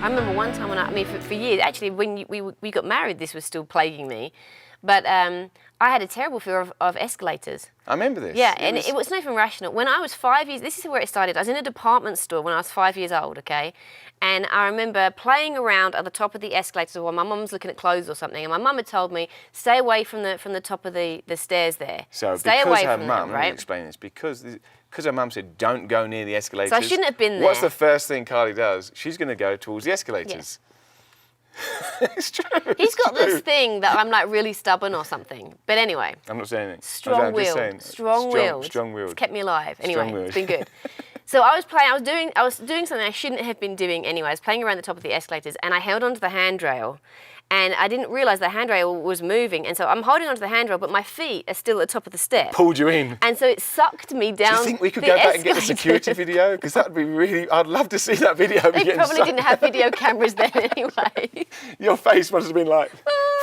I remember one time when I mean, for years, actually, when we got married, this was still plaguing me. But I had a terrible fear of escalators. I remember this. Yeah, it was not even rational. When I was 5 years, this is where it started. I was in a department store when I was 5 years old, okay? And I remember playing around at the top of the escalators while my mum was looking at clothes or something. And my mum had told me, stay away from the top of the stairs there. So stay because away her from mum, them, right? let me explain this, because her mum said don't go near the escalators. So I shouldn't have been there. What's the first thing Carlie does? She's going to go towards the escalators. It's true. He's got this thing that I'm like really stubborn or something. But anyway. I'm not saying anything. Strong-willed. Strong-willed. Strong-willed. It's kept me alive. Anyway, Strong-willed. it's been good. So I was doing something I shouldn't have been doing anyway. I was playing around the top of the escalators and I held onto the handrail. And I didn't realise the handrail was moving. And so I'm holding onto the handrail, but my feet are still at the top of the step. Pulled you in. And so it sucked me down. Do you think we could go back and get the security video? Because that would be really, I'd love to see that video. They probably didn't have video cameras then anyway. Your face must have been like,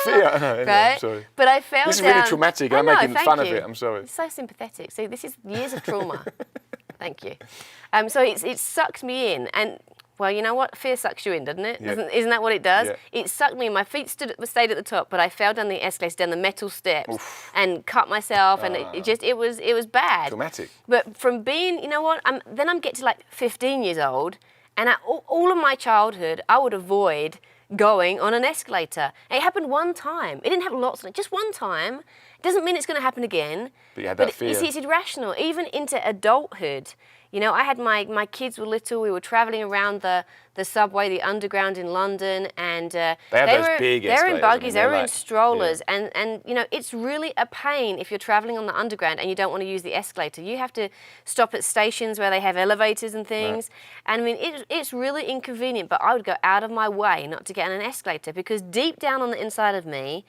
fear. No, anyway, right? I'm sorry. But I fell down. This is really traumatic and I'm making fun of it. I'm sorry. It's so sympathetic. See, this is years of trauma. Thank you. So it sucked me in. And well, you know what? Fear sucks you in, doesn't it? Yeah. Isn't that what it does? Yeah. It sucked me in. My feet stayed at the top, but I fell down the escalator, down the metal steps, and cut myself, and it was bad. Traumatic. But from being, you know what? Then I'm get to like 15 years old, and all of my childhood, I would avoid going on an escalator. And it happened one time. It didn't happen lots, just one time. It doesn't mean it's going to happen again. But you had that fear. It's irrational, even into adulthood. You know, I had my kids were little. We were travelling around the subway, the underground in London, and they were big they're in escalators, buggies, they were in like, strollers, and you know, it's really a pain if you're travelling on the underground and you don't want to use the escalator. You have to stop at stations where they have elevators and things, and I mean, it's really inconvenient. But I would go out of my way not to get on an escalator because deep down on the inside of me,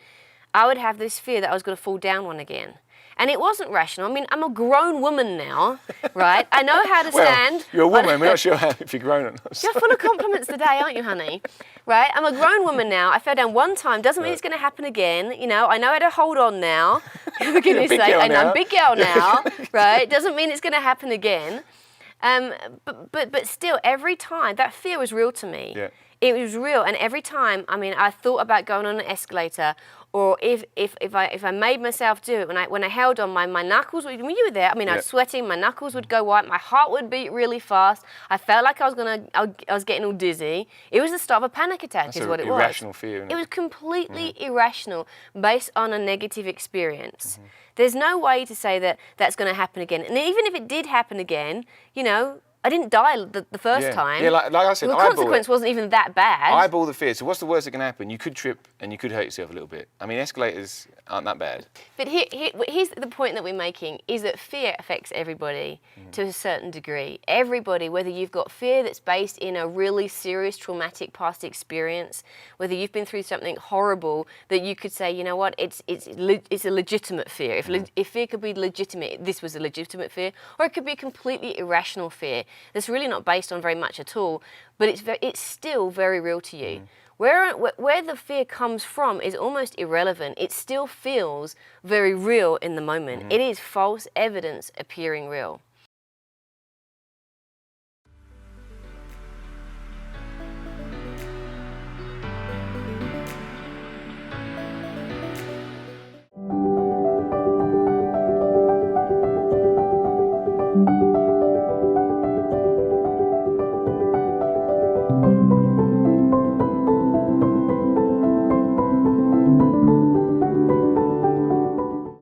I would have this fear that I was going to fall down one again. And it wasn't rational. I mean, I'm a grown woman now, right? I know how to stand. Well, you're a woman. We're not sure if you're grown or not. You're full of compliments today, aren't you, honey? Right? I'm a grown woman now. I fell down one time. Doesn't mean it's going to happen again. You know, I know how to hold on now. For goodness sake, I'm a big girl now, right? Doesn't mean it's going to happen again. But still, every time, that fear was real to me. Yeah. It was real, and every time, I mean, I thought about going on an escalator, or if I made myself do it, when I held on, my knuckles, when you were there, I mean, I was sweating, my knuckles would go white, my heart would beat really fast, I felt like I was getting all dizzy. It was the start of a panic attack, is what it was. Irrational fear. Isn't it? It was completely irrational, based on a negative experience. There's no way to say that that's going to happen again, and even if it did happen again, you know, I didn't die the first time. Yeah, like I said, the consequence wasn't even that bad. Eyeball the fear. So what's the worst that can happen? You could trip and you could hurt yourself a little bit. I mean, escalators aren't that bad. But here's the point that we're making, is that fear affects everybody to a certain degree. Everybody, whether you've got fear that's based in a really serious traumatic past experience, whether you've been through something horrible that you could say, you know what, it's a legitimate fear. If fear could be legitimate, this was a legitimate fear, or it could be a completely irrational fear that's really not based on very much at all, but it's still very real to you. Where the fear comes from is almost irrelevant. It still feels very real in the moment. It is false evidence appearing real.